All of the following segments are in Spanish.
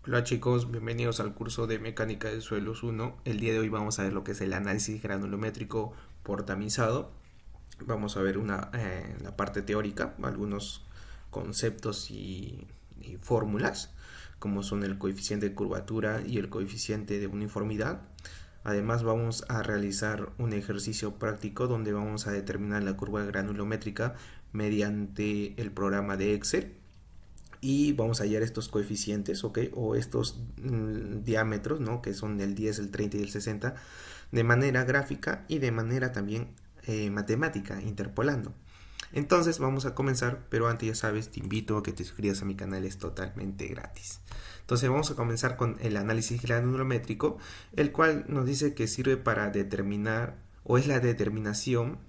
Hola chicos, bienvenidos al curso de Mecánica de Suelos 1. El día de hoy vamos a ver lo que es el análisis granulométrico por tamizado. Vamos a ver la parte teórica, algunos conceptos y fórmulas, como son el coeficiente de curvatura y el coeficiente de uniformidad. Además vamos a realizar un ejercicio práctico donde vamos a determinar la curva granulométrica mediante el programa de Excel y vamos a hallar estos coeficientes, ¿ok? O estos diámetros, ¿no? Que son el 10, el 30 y el 60, de manera gráfica y de manera también matemática, interpolando. Entonces vamos a comenzar, pero antes ya sabes, te invito a que te suscribas a mi canal, es totalmente gratis. Entonces vamos a comenzar con el análisis granulométrico, el cual nos dice que sirve para determinar, o es la determinación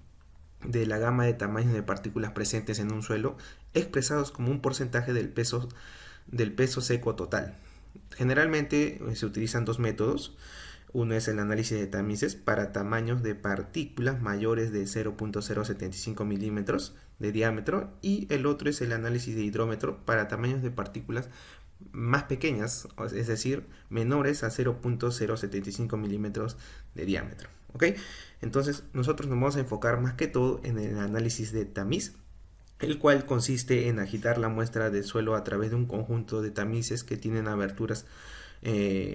de la gama de tamaños de partículas presentes en un suelo expresados como un porcentaje del peso seco total. Generalmente se utilizan dos métodos. Uno es el análisis de tamices para tamaños de partículas mayores de 0.075 milímetros de diámetro y el otro es el análisis de hidrómetro para tamaños de partículas más pequeñas, es decir, menores a 0.075 milímetros de diámetro. ¿Ok? Entonces nosotros nos vamos a enfocar más que todo en el análisis de tamiz, el cual consiste en agitar la muestra del suelo a través de un conjunto de tamices que tienen aberturas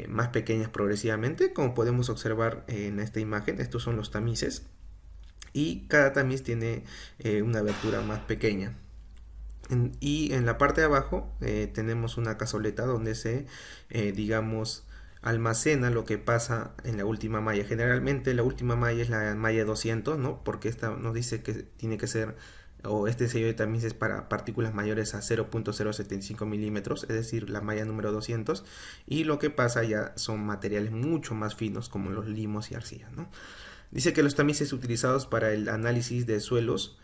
más pequeñas progresivamente, como podemos observar en esta imagen. Estos son los tamices y cada tamiz tiene una abertura más pequeña. Y en la parte de abajo tenemos una cazoleta donde digamos, almacena lo que pasa en la última malla. Generalmente la última malla es la malla 200, ¿no? Porque esta nos dice que tiene que ser, o este sello de tamiz es para partículas mayores a 0.075 milímetros, es decir, la malla número 200. Y lo que pasa ya son materiales mucho más finos como los limos y arcillas, ¿no? Dice que los tamices utilizados para el análisis de suelos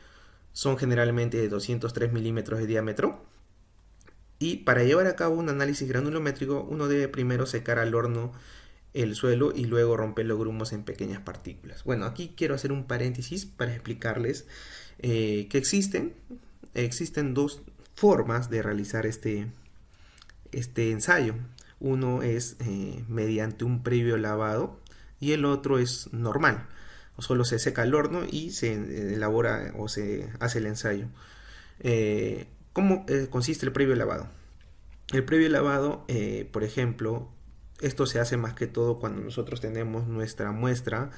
son generalmente de 203 milímetros de diámetro. Y para llevar a cabo un análisis granulométrico, uno debe primero secar al horno el suelo y luego romper los grumos en pequeñas partículas. Bueno, aquí quiero hacer un paréntesis para explicarles que existen dos formas de realizar este ensayo. Uno es mediante un previo lavado y el otro es normal. O solo se seca el horno y se elabora o se hace el ensayo. ¿Cómo consiste el previo lavado? El previo lavado, por ejemplo, esto se hace más que todo cuando nosotros tenemos nuestra muestra,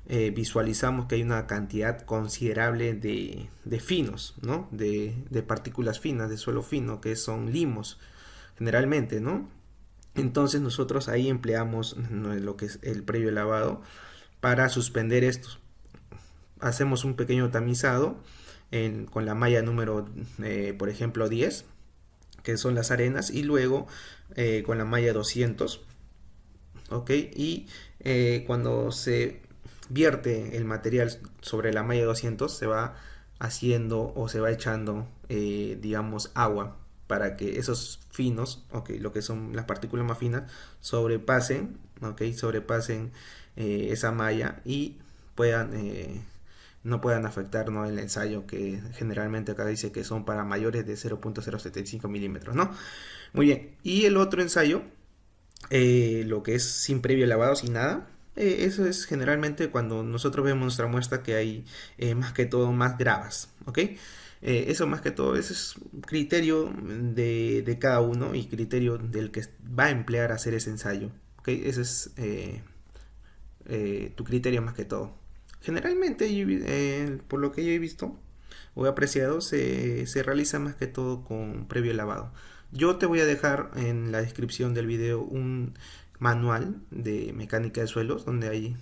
visualizamos que hay una cantidad considerable de finos, ¿no? De partículas finas, de suelo fino, que son limos, generalmente, ¿no? Entonces nosotros ahí empleamos lo que es el previo lavado para suspender estos. Hacemos un pequeño tamizado con la malla número, por ejemplo, 10, que son las arenas, y luego con la malla 200, ¿ok? Y cuando se vierte el material sobre la malla 200, se va haciendo o se va echando, digamos, agua para que esos finos, okay, lo que son las partículas más finas, sobrepasen, okay, sobrepasen esa malla y puedan no puedan afectar, ¿no?, el ensayo, que generalmente acá dice que son para mayores de 0.075 milímetros, ¿no? Muy bien, y el otro ensayo, lo que es sin previo lavado, sin nada, eso es generalmente cuando nosotros vemos nuestra muestra que hay más que todo más gravas, ¿ok? Eso más que todo, ese es criterio de cada uno y criterio del que va a emplear a hacer ese ensayo, ¿ok? Ese es tu criterio más que todo. Generalmente, por lo que yo he visto o he apreciado, se realiza más que todo con previo lavado. Yo te voy a dejar en la descripción del video un manual de mecánica de suelos donde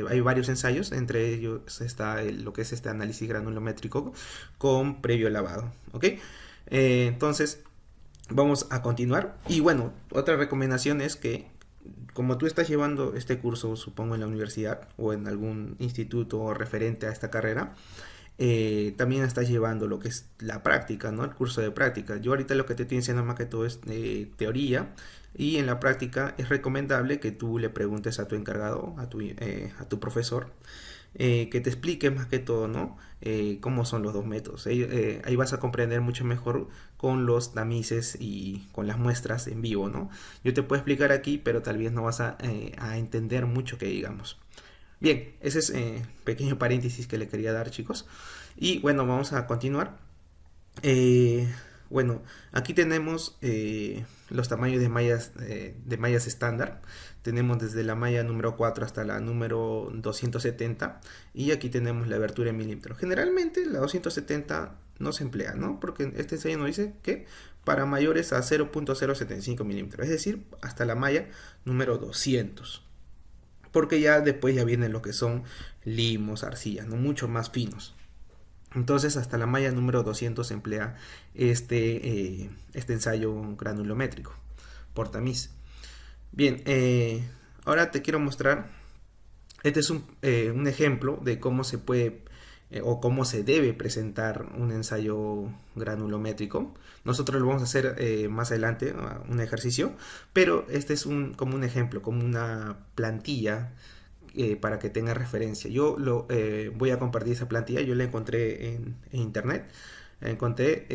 hay varios ensayos, entre ellos está lo que es este análisis granulométrico con previo lavado, ¿ok? Entonces vamos a continuar. Y bueno, otra recomendación es que como tú estás llevando este curso, supongo, en la universidad o en algún instituto referente a esta carrera, también estás llevando lo que es la práctica, ¿no? El curso de práctica. Yo ahorita lo que te estoy enseñando más que todo es teoría, y en la práctica es recomendable que tú le preguntes a tu encargado, a tu profesor, que te explique más que todo, ¿no? Cómo son los dos métodos. Ahí vas a comprender mucho mejor con los tamices y con las muestras en vivo, ¿no? Yo te puedo explicar aquí, pero tal vez no vas a entender mucho que digamos. Bien, ese es pequeño paréntesis que le quería dar, chicos. Y bueno, vamos a continuar. Eh, bueno, aquí tenemos los tamaños de mallas estándar. Tenemos desde la malla número 4 hasta la número 270. Y aquí tenemos la abertura en milímetros. Generalmente la 270 no se emplea, ¿no? Porque este ensayo nos dice que para mayores a 0.075 milímetros. Es decir, hasta la malla número 200. Porque ya después ya vienen lo que son limos, arcillas, ¿no? Mucho más finos. Entonces hasta la malla número 200 se emplea este ensayo granulométrico por tamiz. Bien, ahora te quiero mostrar, este es un ejemplo de cómo se puede o cómo se debe presentar un ensayo granulométrico. Nosotros lo vamos a hacer más adelante, un ejercicio, pero este es como un ejemplo, como una plantilla para que tenga referencia. Yo voy a compartir esa plantilla, yo la encontré en internet, la encontré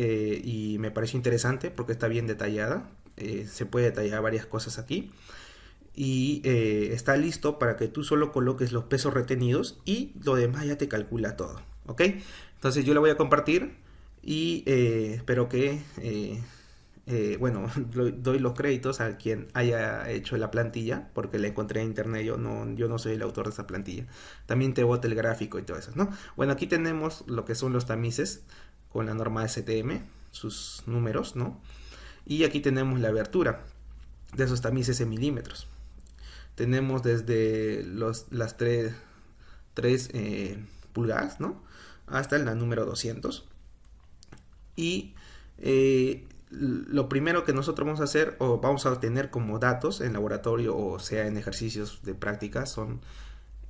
y me pareció interesante porque está bien detallada, se puede detallar varias cosas aquí y está listo para que tú solo coloques los pesos retenidos y lo demás ya te calcula todo, ¿ok? Entonces yo la voy a compartir y espero que bueno, doy los créditos a quien haya hecho la plantilla, porque la encontré en internet, yo no soy el autor de esa plantilla. También te bota el gráfico y todo eso, ¿no? Bueno, aquí tenemos lo que son los tamices con la norma STM, sus números, ¿no? Y aquí tenemos la abertura de esos tamices en milímetros. Tenemos desde las 3 pulgadas, ¿no? Hasta la número 200. Y lo primero que nosotros vamos a hacer o vamos a obtener como datos en laboratorio o sea en ejercicios de práctica son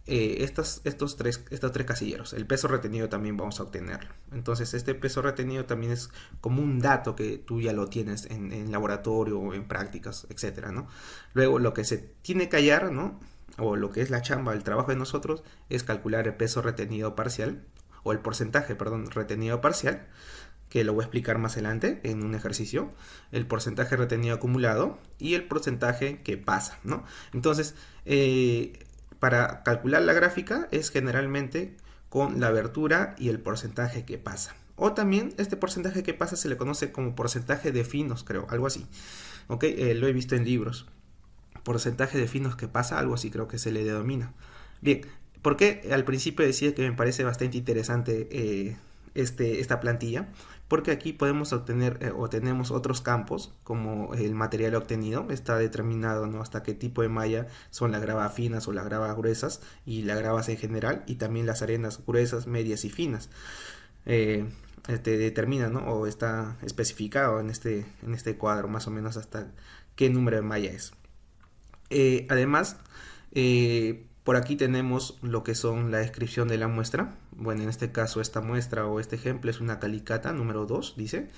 estos tres casilleros. El peso retenido también vamos a obtenerlo. Entonces este peso retenido también es como un dato que tú ya lo tienes en laboratorio o en prácticas, etcétera, ¿no? Luego lo que se tiene que hallar, ¿no? O lo que es la chamba, el trabajo de nosotros es calcular el peso retenido parcial o el porcentaje, perdón, retenido parcial, que lo voy a explicar más adelante en un ejercicio, el porcentaje retenido acumulado y el porcentaje que pasa, ¿no? Entonces, para calcular la gráfica es generalmente con la abertura y el porcentaje que pasa. O también este porcentaje que pasa se le conoce como porcentaje de finos, creo, algo así. ¿Ok? Lo he visto en libros. Porcentaje de finos que pasa, algo así creo que se le denomina. Bien, porque al principio decía que me parece bastante interesante esta plantilla, porque aquí podemos obtener o tenemos otros campos como el material obtenido, está determinado, ¿no? Hasta qué tipo de malla son las gravas finas o las gravas gruesas y las gravas en general, y también las arenas gruesas, medias y finas. Determina, ¿no? O está especificado en este cuadro más o menos hasta qué número de malla es. Además, por aquí tenemos lo que son la descripción de la muestra. Bueno, en este caso esta muestra o este ejemplo es una calicata número 2, dice,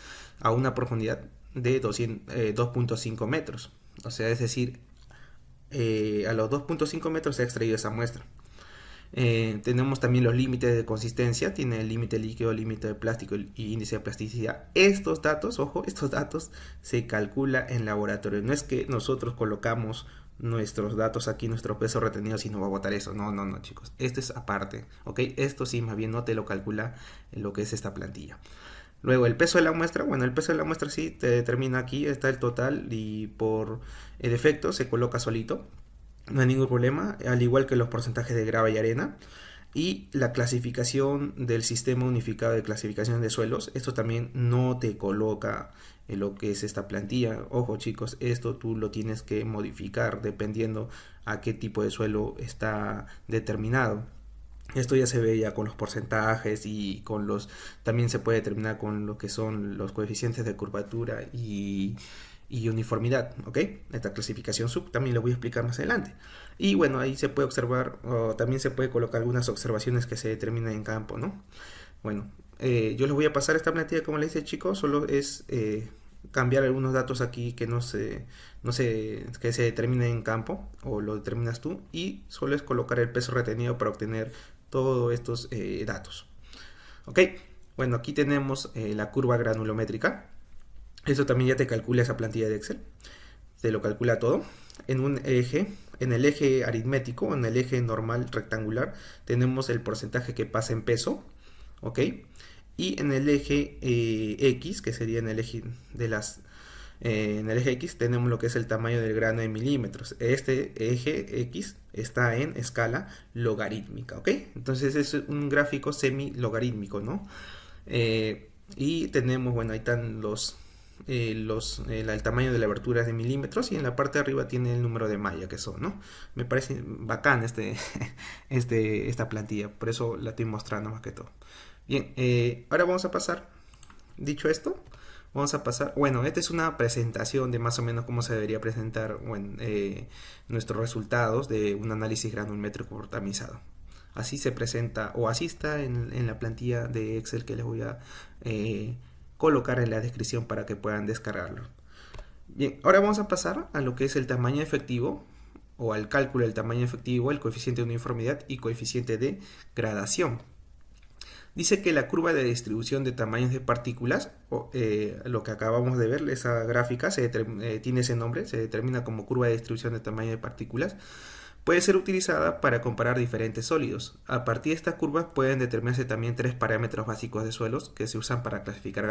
a una profundidad de 2.5 metros. O sea, es decir, a los 2.5 metros se ha extraído esa muestra. Tenemos también los límites de consistencia, tiene el límite líquido, límite de plástico y índice de plasticidad. Estos datos, ojo, estos datos se calcula en laboratorio. No es que nosotros colocamos nuestros datos aquí, nuestro peso retenido, si no va a botar eso. No, no, no, chicos. Esto es aparte, ¿ok? Esto sí, más bien no te lo calcula en lo que es esta plantilla. Luego, el peso de la muestra. Bueno, el peso de la muestra sí te determina aquí, está el total y por defecto se coloca solito. No hay ningún problema, al igual que los porcentajes de grava y arena. Y la clasificación del sistema unificado de clasificación de suelos, esto también no te coloca en lo que es esta plantilla. Ojo chicos, esto tú lo tienes que modificar dependiendo a qué tipo de suelo está determinado. Esto ya se ve ya con los porcentajes y con también se puede determinar con lo que son los coeficientes de curvatura y uniformidad, ¿ok? Esta clasificación sub también lo voy a explicar más adelante. Y bueno, ahí se puede observar, o también se puede colocar algunas observaciones que se determinan en campo, ¿no? Bueno, yo les voy a pasar esta plantilla, como les dije chicos, solo es cambiar algunos datos aquí que que se determinen en campo, o lo determinas tú, y solo es colocar el peso retenido para obtener todos estos datos. Ok, bueno, aquí tenemos la curva granulométrica. Eso también ya te calcula esa plantilla de Excel. Te lo calcula todo. En un eje, en el eje aritmético, en el eje normal rectangular, tenemos el porcentaje que pasa en peso. Ok, y en el eje X, que sería en el eje de las en el eje X tenemos lo que es el tamaño del grano en milímetros. Este eje X está en escala logarítmica, ¿ok? Entonces es un gráfico semi-logarítmico, ¿no? Y tenemos, bueno, ahí están el tamaño de la abertura es de milímetros y en la parte de arriba tiene el número de malla que son, ¿no? Me parece bacán esta plantilla, por eso la estoy mostrando más que todo. Bien, ahora vamos a pasar, dicho esto, vamos a pasar, bueno, esta es una presentación de más o menos cómo se debería presentar nuestros resultados de un análisis granulométrico por tamizado. Así se presenta, o así está en la plantilla de Excel que les voy a colocar en la descripción para que puedan descargarlo. Bien, ahora vamos a pasar a lo que es el tamaño efectivo, o al cálculo del tamaño efectivo, el coeficiente de uniformidad y coeficiente de gradación. Dice que la curva de distribución de tamaños de partículas, lo que acabamos de ver, esa gráfica tiene ese nombre, se determina como curva de distribución de tamaño de partículas, puede ser utilizada para comparar diferentes sólidos. A partir de esta curva pueden determinarse también tres parámetros básicos de suelos que se usan para clasificar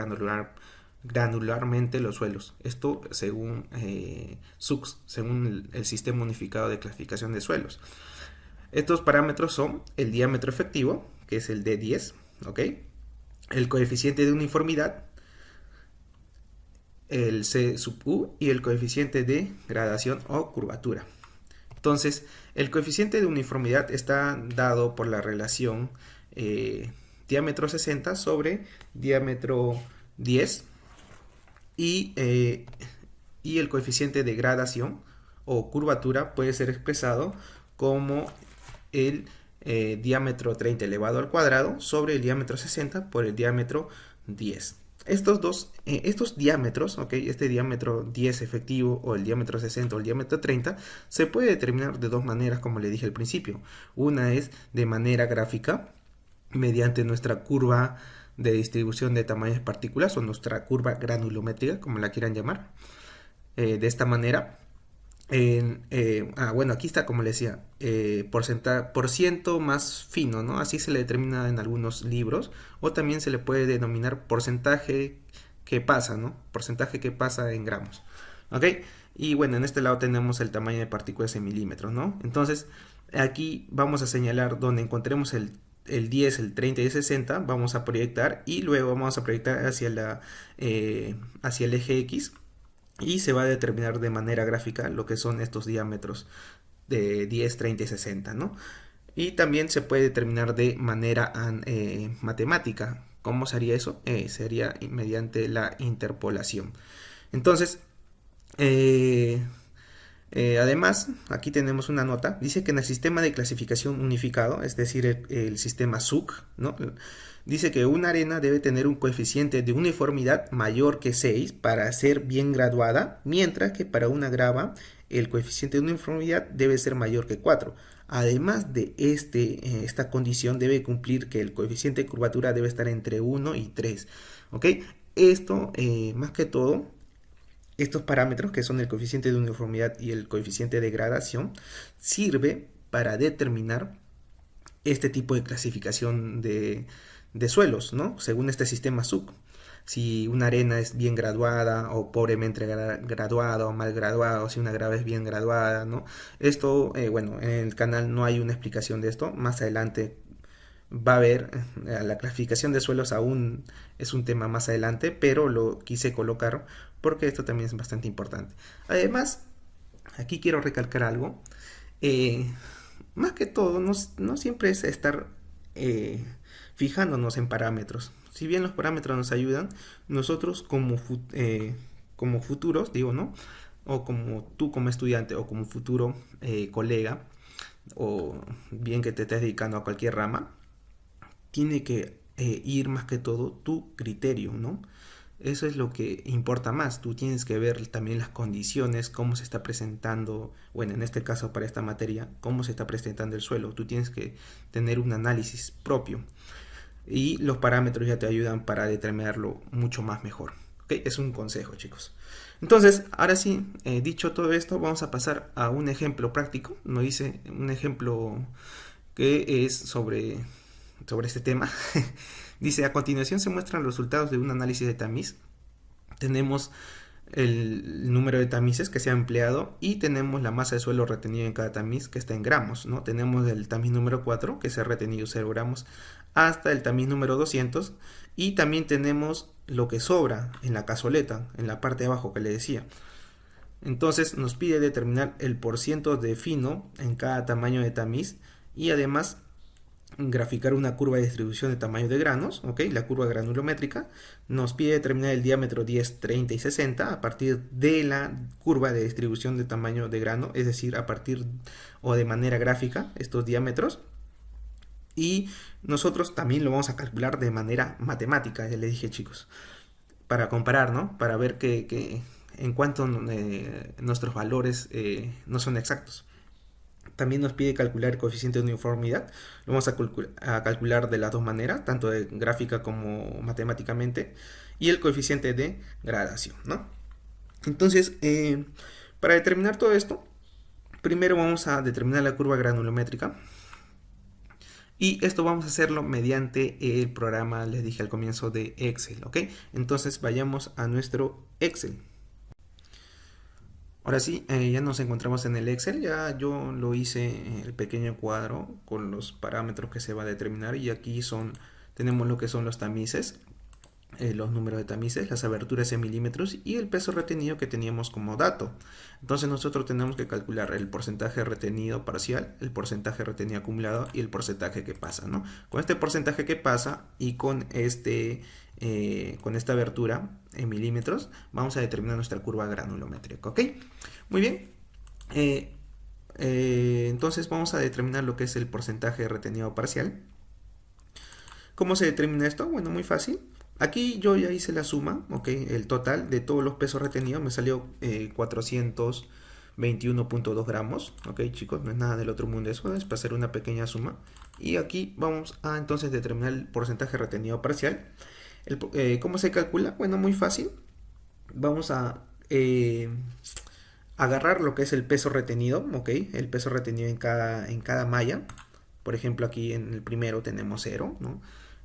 granularmente los suelos. Esto según SUCS, según el Sistema Unificado de Clasificación de Suelos. Estos parámetros son el diámetro efectivo, que es el D10, ¿ok? El coeficiente de uniformidad, el C sub U y el coeficiente de gradación o curvatura. Entonces, el coeficiente de uniformidad está dado por la relación diámetro 60 sobre diámetro 10 y el coeficiente de gradación o curvatura puede ser expresado como el diámetro 30 elevado al cuadrado sobre el diámetro 60 por el diámetro 10. Estos diámetros, ¿okay? Este diámetro 10 efectivo o el diámetro 60 o el diámetro 30 se puede determinar de dos maneras, como le dije al principio. Una es de manera gráfica mediante nuestra curva de distribución de tamaños de partículas o nuestra curva granulométrica, como la quieran llamar. De esta manera, bueno, aquí está, como le decía, por ciento más fino, ¿no? Así se le determina en algunos libros, o también se le puede denominar porcentaje que pasa, ¿no? Porcentaje que pasa en gramos, ¿ok? Y bueno, en este lado tenemos el tamaño de partículas en milímetros, ¿no? Entonces, aquí vamos a señalar donde encontremos el 10, el 30 y el 60, vamos a proyectar y luego vamos a proyectar hacia el eje X. Y se va a determinar de manera gráfica lo que son estos diámetros de 10, 30 y 60, ¿no? Y también se puede determinar de manera matemática. ¿Cómo sería eso? Sería mediante la interpolación. Entonces, además, aquí tenemos una nota. Dice que en el sistema de clasificación unificado, es decir, el sistema SUC, ¿no? Dice que una arena debe tener un coeficiente de uniformidad mayor que 6 para ser bien graduada, mientras que para una grava el coeficiente de uniformidad debe ser mayor que 4. Además de esta condición debe cumplir que el coeficiente de curvatura debe estar entre 1 y 3. ¿Ok? Esto, más que todo, estos parámetros que son el coeficiente de uniformidad y el coeficiente de gradación sirve para determinar este tipo de clasificación de suelos, ¿no? Según este sistema SUC. Si una arena es bien graduada o pobremente graduada o mal graduada, o si una grava es bien graduada, ¿no? Esto, bueno, en el canal no hay una explicación de esto. Más adelante va a haber, la clasificación de suelos aún es un tema más adelante, pero lo quise colocar porque esto también es bastante importante. Además, aquí quiero recalcar algo. Más que todo, no siempre es estar fijándonos en parámetros. Si bien los parámetros nos ayudan, nosotros como futuros, digo, ¿no? O como tú como estudiante o como futuro colega, o bien que te estés dedicando a cualquier rama, tiene que ir más que todo tu criterio, ¿no? Eso es lo que importa más. Tú tienes que ver también las condiciones, cómo se está presentando, bueno, en este caso para esta materia, cómo se está presentando el suelo. Tú tienes que tener un análisis propio y los parámetros ya te ayudan para determinarlo mucho más mejor. ¿Okay? Es un consejo, chicos. Entonces, ahora sí, dicho todo esto, vamos a pasar a un ejemplo práctico. Nos dice un ejemplo que es sobre este tema. Dice, a continuación se muestran los resultados de un análisis de tamiz. Tenemos el número de tamices que se ha empleado y tenemos la masa de suelo retenida en cada tamiz, que está en gramos, ¿no? Tenemos el tamiz número 4 que se ha retenido 0 gramos hasta el tamiz número 200, y también tenemos lo que sobra en la cazoleta, en la parte de abajo que le decía. Entonces nos pide determinar el porciento de fino en cada tamaño de tamiz y además graficar una curva de distribución de tamaño de granos, ¿ok? La curva granulométrica nos pide determinar el diámetro 10, 30 y 60 a partir de la curva de distribución de tamaño de grano, es decir, a partir o de manera gráfica estos diámetros. Y nosotros también lo vamos a calcular de manera matemática, ya les dije, chicos, para comparar, ¿no? Para ver que en cuanto nuestros valores no son exactos. También nos pide calcular el coeficiente de uniformidad. Lo vamos a calcular de las dos maneras, tanto de gráfica como matemáticamente. Y el coeficiente de gradación, ¿no? Entonces, para determinar todo esto, primero vamos a determinar la curva granulométrica. Y esto vamos a hacerlo mediante el programa, les dije al comienzo, de Excel, ¿ok? Entonces vayamos a nuestro Excel. Ahora sí, ya nos encontramos en el Excel. Ya yo lo hice el pequeño cuadro con los parámetros que se va a determinar, y aquí tenemos lo que son los tamices, los números de tamices, las aberturas en milímetros y el peso retenido que teníamos como dato. Entonces nosotros tenemos que calcular el porcentaje retenido parcial, el porcentaje retenido acumulado y el porcentaje que pasa, ¿no? Con este porcentaje que pasa y con esta abertura en milímetros vamos a determinar nuestra curva granulométrica, ¿ok? Muy bien. Entonces vamos a determinar lo que es el porcentaje retenido parcial. ¿Cómo se determina esto? Bueno, muy fácil. Aquí yo ya hice la suma, ¿ok? El total de todos los pesos retenidos me salió 421.2 gramos, ¿ok, chicos? No es nada del otro mundo eso, es para hacer una pequeña suma. Y aquí vamos a entonces determinar el porcentaje retenido parcial. ¿Cómo se calcula? Bueno, muy fácil. Vamos a agarrar lo que es el peso retenido, ¿ok? El peso retenido en cada malla. Por ejemplo, aquí en el primero tenemos 0, ¿no?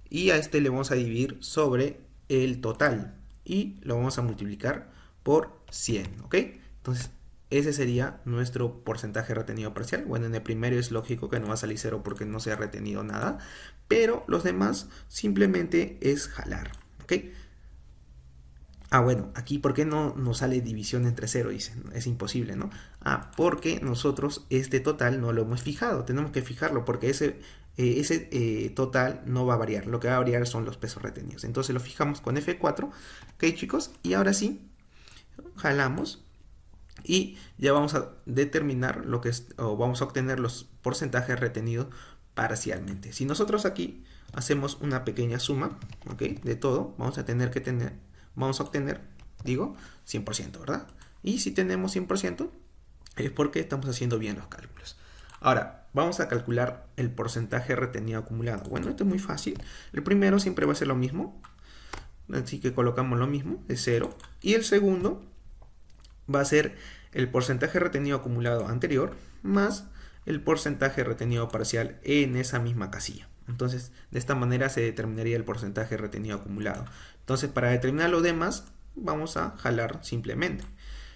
Y a este le vamos a dividir sobre el total y lo vamos a multiplicar por 100, ¿ok? Entonces ese sería nuestro porcentaje retenido parcial. Bueno, en el primero es lógico que no va a salir 0 porque no se ha retenido nada, pero los demás simplemente es jalar, ¿ok? Ah, bueno, aquí ¿por qué no nos sale división entre 0? Dicen, es imposible, ¿no? Ah, porque nosotros este total no lo hemos fijado, tenemos que fijarlo porque ese total no va a variar, lo que va a variar son los pesos retenidos. Entonces lo fijamos con F4, ¿ok, chicos? Y ahora sí, jalamos y ya vamos a determinar lo que es, o vamos a obtener los porcentajes retenidos parcialmente. Si nosotros aquí hacemos una pequeña suma, ¿ok? De todo, vamos a obtener, digo, 100%, ¿verdad? Y si tenemos 100% es porque estamos haciendo bien los cálculos. Ahora, vamos a calcular el porcentaje retenido acumulado. Bueno, esto es muy fácil. El primero siempre va a ser lo mismo, así que colocamos lo mismo, es 0. Y el segundo va a ser el porcentaje retenido acumulado anterior más el porcentaje retenido parcial en esa misma casilla. Entonces, de esta manera se determinaría el porcentaje retenido acumulado. Entonces, para determinar lo demás, vamos a jalar simplemente.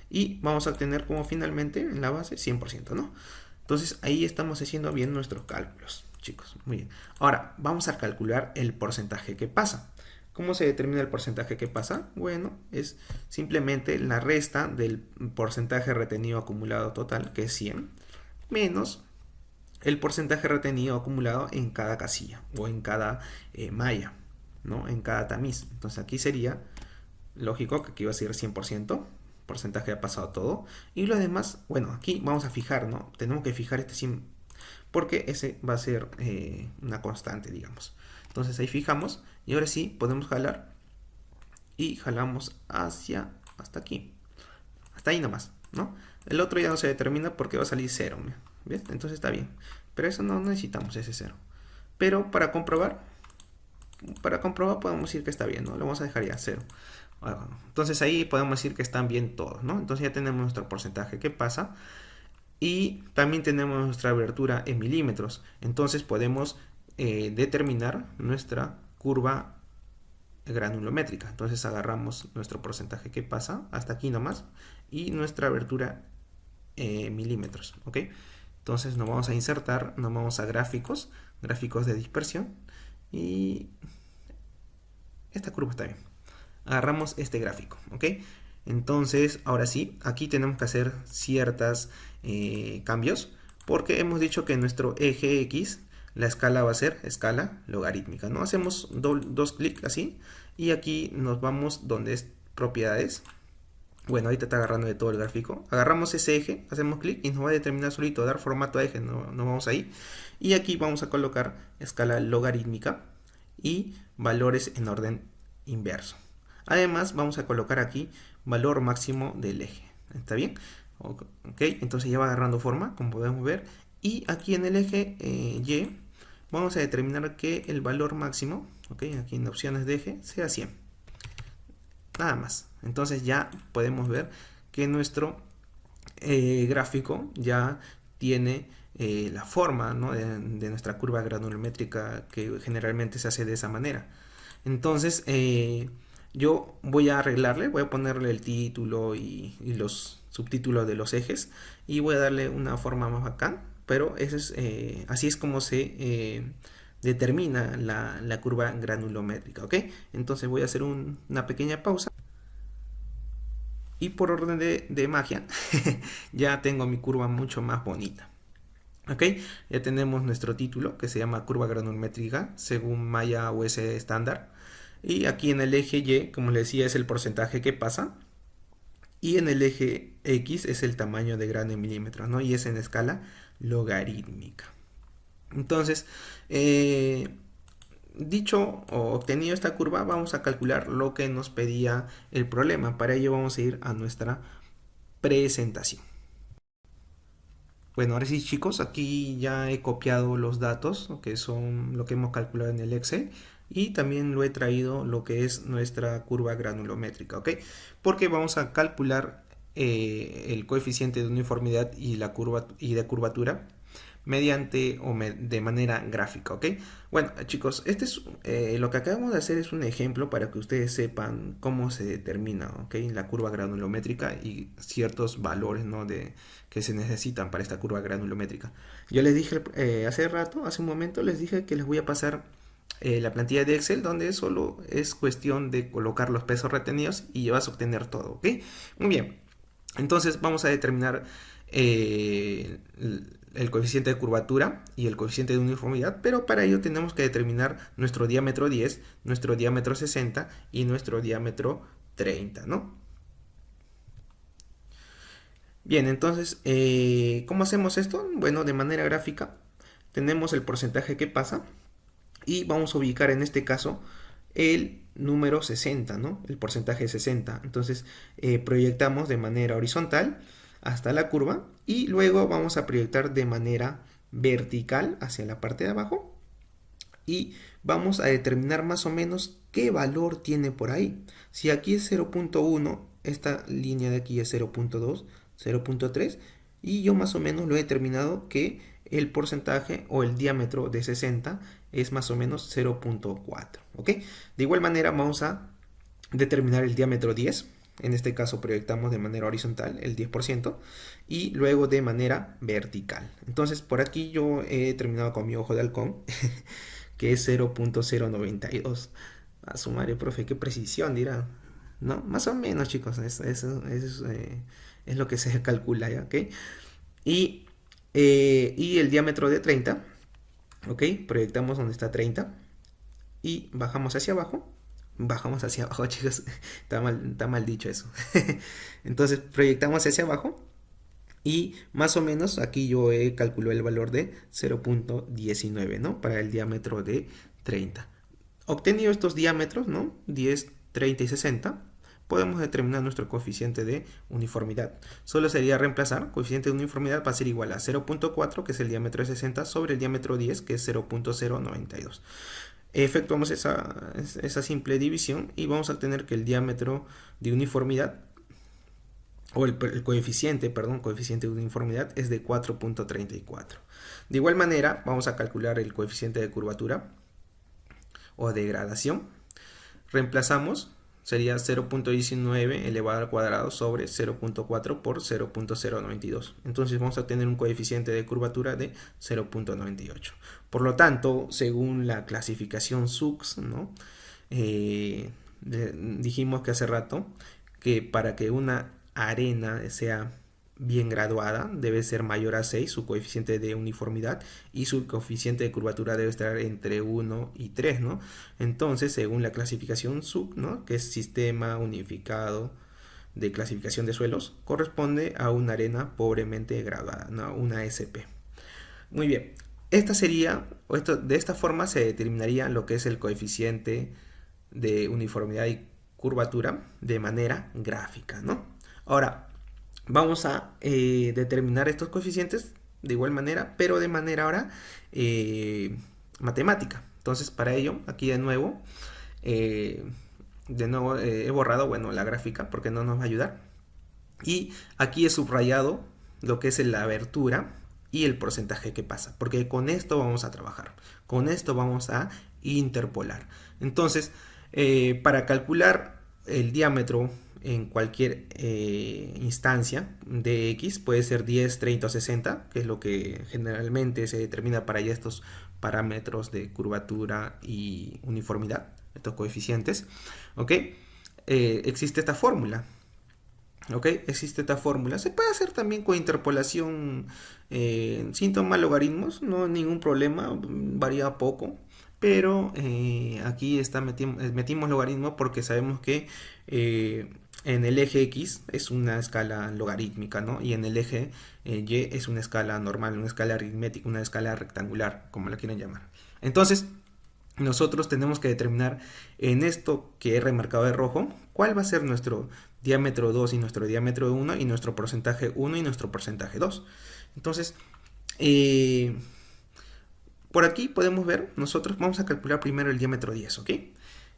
Y vamos a obtener como finalmente en la base 100%, ¿no? Entonces, ahí estamos haciendo bien nuestros cálculos, chicos. Muy bien. Ahora, vamos a calcular el porcentaje que pasa. ¿Cómo se determina el porcentaje que pasa? Bueno, es simplemente la resta del porcentaje retenido acumulado total, que es 100, menos el porcentaje retenido acumulado en cada casilla o en cada malla, ¿no? En cada tamiz. Entonces aquí sería lógico que aquí va a ser 100%, porcentaje ha pasado todo. Y lo demás, bueno, aquí vamos a fijar, ¿no? Tenemos que fijar este 100 porque ese va a ser una constante, digamos. Entonces ahí fijamos y ahora sí podemos jalar y jalamos hasta aquí. Hasta ahí nomás, ¿no? El otro ya no se determina porque va a salir 0. ¿Ves? Entonces está bien. Pero eso no necesitamos ese 0. Pero para comprobar podemos decir que está bien, ¿no? Lo vamos a dejar ya 0. Entonces ahí podemos decir que están bien todos, ¿no? Entonces ya tenemos nuestro porcentaje que pasa. Y también tenemos nuestra abertura en milímetros. Entonces podemos determinar nuestra curva granulométrica. Entonces agarramos nuestro porcentaje que pasa hasta aquí nomás y nuestra abertura en milímetros. ¿Ok? Entonces nos vamos a insertar, nos vamos a gráficos de dispersión y esta curva está bien. Agarramos este gráfico. ¿Ok? Entonces, ahora sí, aquí tenemos que hacer ciertos cambios, porque hemos dicho que nuestro eje X, la escala va a ser escala logarítmica, ¿no? Hacemos dos clics así, y aquí nos vamos donde es propiedades. Bueno, ahorita está agarrando de todo el gráfico. Agarramos ese eje, hacemos clic y nos va a determinar solito, dar formato a eje, no vamos ahí. Y aquí vamos a colocar escala logarítmica y valores en orden inverso. Además, vamos a colocar aquí valor máximo del eje. ¿Está bien? Ok, entonces ya va agarrando forma, como podemos ver. Y aquí en el eje Y, vamos a determinar que el valor máximo, aquí en opciones de eje, sea 100. Nada más. Entonces ya podemos ver que nuestro gráfico ya tiene la forma, ¿no? de nuestra curva granulométrica, que generalmente se hace de esa manera. Entonces, yo voy a arreglarle, voy a ponerle el título y los subtítulos de los ejes y voy a darle una forma más bacán, pero así es como se determina la curva granulométrica, ¿ok? Entonces voy a hacer una pequeña pausa y por orden de magia ya tengo mi curva mucho más bonita. Ok, ya tenemos nuestro título que se llama curva granulométrica según Maya OS estándar. Y aquí en el eje Y, como les decía, es el porcentaje que pasa. Y en el eje X es el tamaño de grano en milímetros, ¿no? Y es en escala logarítmica. Entonces, dicho o obtenido esta curva, vamos a calcular lo que nos pedía el problema. Para ello vamos a ir a nuestra presentación. Bueno, ahora sí, chicos, aquí ya he copiado los datos, que son lo que hemos calculado en el Excel, y también lo he traído lo que es nuestra curva granulométrica, ¿ok? Porque vamos a calcular el coeficiente de uniformidad y la curva y de curvatura mediante de manera gráfica, ¿ok? Bueno, chicos, lo que acabamos de hacer es un ejemplo para que ustedes sepan cómo se determina, ¿ok? La curva granulométrica y ciertos valores, ¿no? que se necesitan para esta curva granulométrica. Yo les dije hace un momento, les dije que les voy a pasar la plantilla de Excel, donde solo es cuestión de colocar los pesos retenidos y ya vas a obtener todo, ¿ok? Muy bien, entonces vamos a determinar el coeficiente de curvatura y el coeficiente de uniformidad, pero para ello tenemos que determinar nuestro diámetro 10, nuestro diámetro 60 y nuestro diámetro 30, ¿no? Bien, entonces, ¿cómo hacemos esto? Bueno, de manera gráfica, tenemos el porcentaje que pasa y vamos a ubicar en este caso el número 60, ¿no? El porcentaje 60. Entonces, proyectamos de manera horizontal hasta la curva y luego vamos a proyectar de manera vertical hacia la parte de abajo y vamos a determinar más o menos qué valor tiene por ahí. Si aquí es 0.1, esta línea de aquí es 0.2, 0.3 y yo más o menos lo he determinado que el porcentaje o el diámetro de 60 es más o menos 0.4, ¿ok? De igual manera vamos a determinar el diámetro 10. En este caso proyectamos de manera horizontal el 10% y luego de manera vertical. Entonces por aquí yo he terminado con mi ojo de halcón que es 0.092. A su madre, profe, qué precisión, dirá. ¿No? Más o menos, chicos, es lo que se calcula, ¿ya? ¿Ok? Y el diámetro de 30, ¿ok? Proyectamos donde está 30 y bajamos hacia abajo. Bajamos hacia abajo, chicos. Está mal dicho eso. Entonces proyectamos hacia abajo y más o menos aquí yo calculo el valor de 0.19, ¿no? Para el diámetro de 30. Obtenido estos diámetros, ¿no? 10, 30 y 60, podemos determinar nuestro coeficiente de uniformidad. Solo sería reemplazar, coeficiente de uniformidad va a ser igual a 0.4, que es el diámetro de 60, sobre el diámetro 10, que es 0.092. Efectuamos esa simple división y vamos a obtener que el diámetro de uniformidad, o el coeficiente, perdón, coeficiente de uniformidad es de 4.34. De igual manera, vamos a calcular el coeficiente de curvatura o degradación. Reemplazamos, sería 0.19 elevado al cuadrado sobre 0.4 por 0.092. Entonces vamos a tener un coeficiente de curvatura de 0.98. Por lo tanto, según la clasificación SUX, ¿no? Dijimos que hace rato que para que una arena sea bien graduada debe ser mayor a 6 su coeficiente de uniformidad, y su coeficiente de curvatura debe estar entre 1 y 3, ¿no? Entonces, según la clasificación SUC, ¿no? Que es Sistema Unificado de Clasificación de Suelos, corresponde a una arena pobremente graduada, ¿no? Una SP. Muy bien, de esta forma se determinaría lo que es el coeficiente de uniformidad y curvatura de manera gráfica, ¿no? Ahora, vamos a determinar estos coeficientes de igual manera, pero de manera ahora matemática. Entonces, para ello, aquí de nuevo he borrado, bueno, la gráfica porque no nos va a ayudar. Y aquí he subrayado lo que es la abertura y el porcentaje que pasa, porque con esto vamos a trabajar, con esto vamos a interpolar. Entonces, para calcular el diámetro en cualquier instancia de X, puede ser 10, 30 o 60, que es lo que generalmente se determina para ya estos parámetros de curvatura y uniformidad, estos coeficientes, ¿ok? Existe esta fórmula. ¿Ok? Existe esta fórmula. Se puede hacer también con interpolación sin tomar logaritmos, no hay ningún problema, varía poco. Pero aquí metimos logaritmo porque sabemos que en el eje X es una escala logarítmica, ¿no? Y en el eje Y es una escala normal, una escala aritmética, una escala rectangular, como la quieran llamar. Entonces, nosotros tenemos que determinar en esto que he remarcado de rojo, cuál va a ser nuestro diámetro 2 y nuestro diámetro 1 y nuestro porcentaje 1 y nuestro porcentaje 2. Entonces, por aquí podemos ver, nosotros vamos a calcular primero el diámetro 10, ¿ok?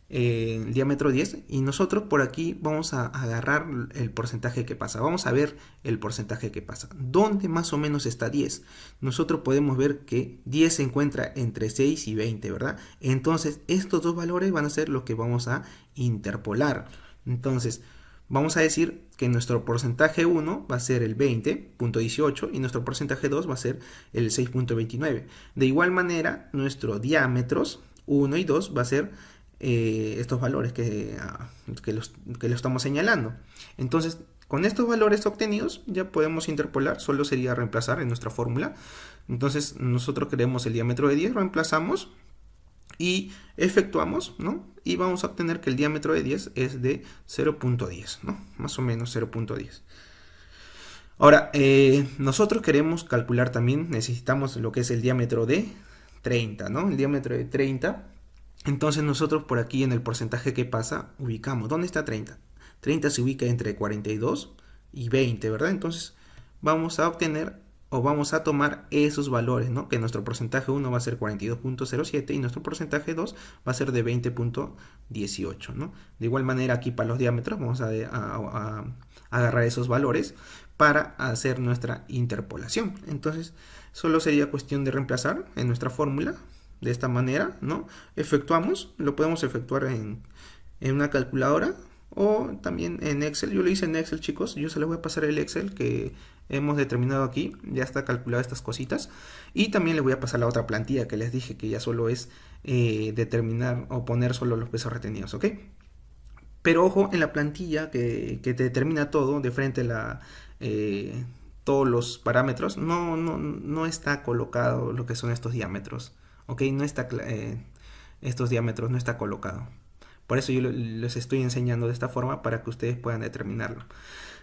El diámetro 10, y nosotros por aquí vamos a agarrar el porcentaje que pasa. Vamos a ver el porcentaje que pasa. ¿Dónde más o menos está 10? Nosotros podemos ver que 10 se encuentra entre 6 y 20, ¿verdad? Entonces, estos dos valores van a ser lo que vamos a interpolar. Entonces, vamos a decir que nuestro porcentaje 1 va a ser el 20.18 y nuestro porcentaje 2 va a ser el 6.29. De igual manera, nuestros diámetros 1 y 2 va a ser estos valores que lo estamos señalando. Entonces, con estos valores obtenidos ya podemos interpolar, solo sería reemplazar en nuestra fórmula. Entonces, nosotros queremos el diámetro de 10, reemplazamos y efectuamos, ¿no? Y vamos a obtener que el diámetro de 10 es de 0.10, ¿no? Más o menos 0.10. Ahora, nosotros queremos calcular también, necesitamos lo que es el diámetro de 30, ¿no? El diámetro de 30. Entonces nosotros por aquí en el porcentaje que pasa, ubicamos, ¿dónde está 30? 30 se ubica entre 42 y 20, ¿verdad? Entonces vamos a obtener o vamos a tomar esos valores, ¿no? Que nuestro porcentaje 1 va a ser 42.07 y nuestro porcentaje 2 va a ser de 20.18, ¿no? De igual manera aquí para los diámetros vamos a agarrar esos valores para hacer nuestra interpolación. Entonces solo sería cuestión de reemplazar en nuestra fórmula de esta manera, ¿no? Efectuamos, lo podemos efectuar en una calculadora o también en Excel. Yo lo hice en Excel, chicos. Yo se les voy a pasar el Excel que hemos determinado aquí. Ya está calculado estas cositas. Y también les voy a pasar la otra plantilla que les dije que ya solo es determinar o poner solo los pesos retenidos, ¿ok? Pero ojo, en la plantilla que te determina todo de frente a todos los parámetros, no está colocado lo que son estos diámetros. Ok, no está estos diámetros no está colocado. Por eso yo les estoy enseñando de esta forma para que ustedes puedan determinarlo.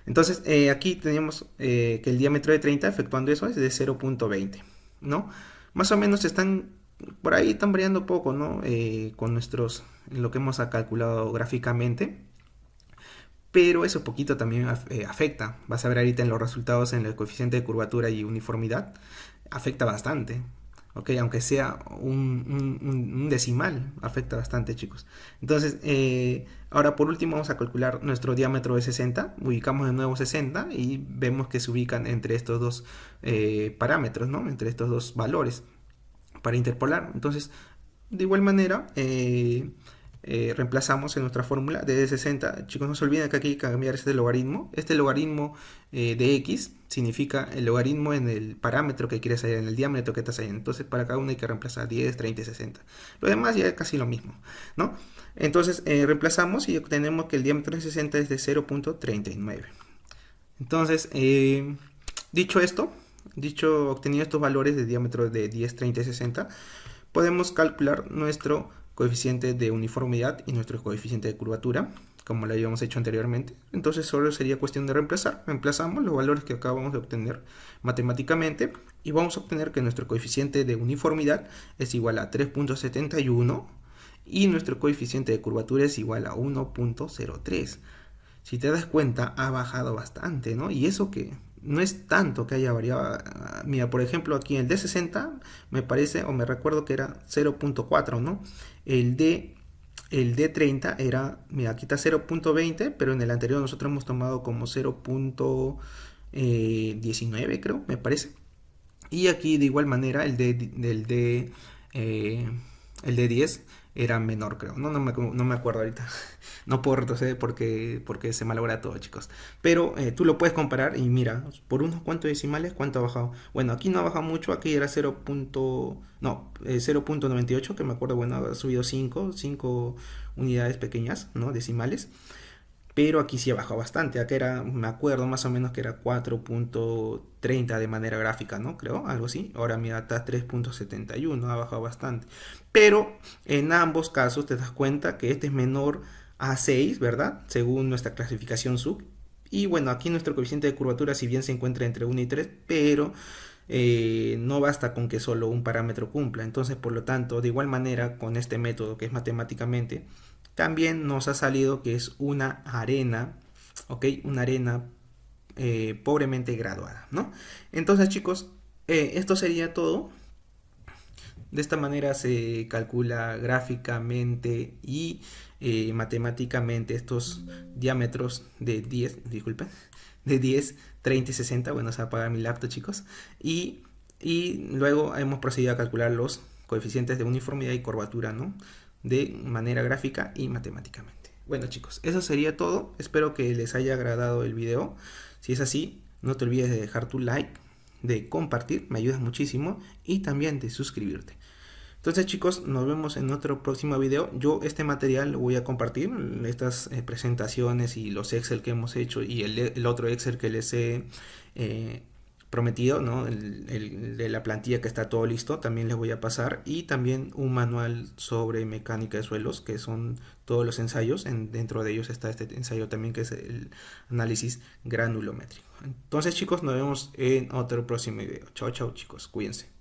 Entonces, aquí tenemos que el diámetro de 30, efectuando eso, es de 0.20, ¿no? Más o menos están por ahí están variando poco, ¿no? Con lo que hemos calculado gráficamente. Pero eso poquito también afecta. Vas a ver ahorita en los resultados en el coeficiente de curvatura y uniformidad. Afecta bastante. ¿Ok? Aunque sea un decimal, afecta bastante, chicos. Entonces, ahora por último vamos a calcular nuestro diámetro de 60. Ubicamos de nuevo 60 y vemos que se ubican entre estos dos parámetros, ¿no? Entre estos dos valores para interpolar. Entonces, de igual manera, reemplazamos en nuestra fórmula de 60. Chicos, no se olviden que aquí hay que cambiar este logaritmo. Este logaritmo de x significa el logaritmo en el parámetro que quieres hallar, en el diámetro que estás hallando. Entonces, para cada uno hay que reemplazar 10, 30 y 60. Lo demás ya es casi lo mismo, ¿no? Entonces, reemplazamos y obtenemos que el diámetro de 60 es de 0.39. Entonces, dicho esto, obtenido estos valores de diámetro de 10, 30 y 60, podemos calcular nuestro coeficiente de uniformidad y nuestro coeficiente de curvatura, como lo habíamos hecho anteriormente. Entonces solo sería cuestión de reemplazar. Reemplazamos los valores que acabamos de obtener matemáticamente y vamos a obtener que nuestro coeficiente de uniformidad es igual a 3.71 y nuestro coeficiente de curvatura es igual a 1.03. Si te das cuenta, ha bajado bastante, ¿no? Y eso que no es tanto que haya variado. Mira, por ejemplo, aquí el D60 me parece, o me recuerdo que era 0.4, ¿no? El D30 era, mira, aquí está 0.20, pero en el anterior nosotros hemos tomado como 0.19, creo, me parece. Y aquí de igual manera el D10 era menor, creo. No me acuerdo ahorita. No puedo retroceder porque se malogra todo, chicos. Pero tú lo puedes comparar y mira, por unos cuantos decimales, ¿cuánto ha bajado? Bueno, aquí no ha bajado mucho, aquí era 0.98, que me acuerdo, bueno, ha subido 5 unidades pequeñas, ¿no? Decimales. Pero aquí sí ha bajado bastante. Acá era, me acuerdo más o menos que era 4.30 de manera gráfica, ¿no? Creo, algo así. Ahora mira, está 3.71, ha bajado bastante. Pero en ambos casos te das cuenta que este es menor a 6, ¿verdad? Según nuestra clasificación sub. Y bueno, aquí nuestro coeficiente de curvatura, si bien se encuentra entre 1 y 3, pero no basta con que solo un parámetro cumpla. Entonces, por lo tanto, de igual manera, con este método que es matemáticamente, también nos ha salido que es una arena, ¿ok? Una arena pobremente graduada, ¿no? Entonces, chicos, esto sería todo. De esta manera se calcula gráficamente y matemáticamente estos diámetros de 10, disculpen, de 10, 30 y 60. Bueno, se va a apagar mi laptop, chicos. Y luego hemos procedido a calcular los coeficientes de uniformidad y curvatura, ¿no? De manera gráfica y matemáticamente. Bueno, chicos, eso sería todo. Espero que les haya agradado el video. Si es así, no te olvides de dejar tu like, de compartir, me ayudas muchísimo, y también de suscribirte. Entonces, chicos, nos vemos en otro próximo video. Yo este material lo voy a compartir, estas presentaciones y los Excel que hemos hecho y el otro Excel que les he prometido, ¿no? El de la plantilla que está todo listo, también les voy a pasar, y también un manual sobre mecánica de suelos, que son todos los ensayos. Dentro de ellos está este ensayo también, que es el análisis granulométrico. Entonces, chicos, nos vemos en otro próximo video. Chao, chao, chicos, cuídense.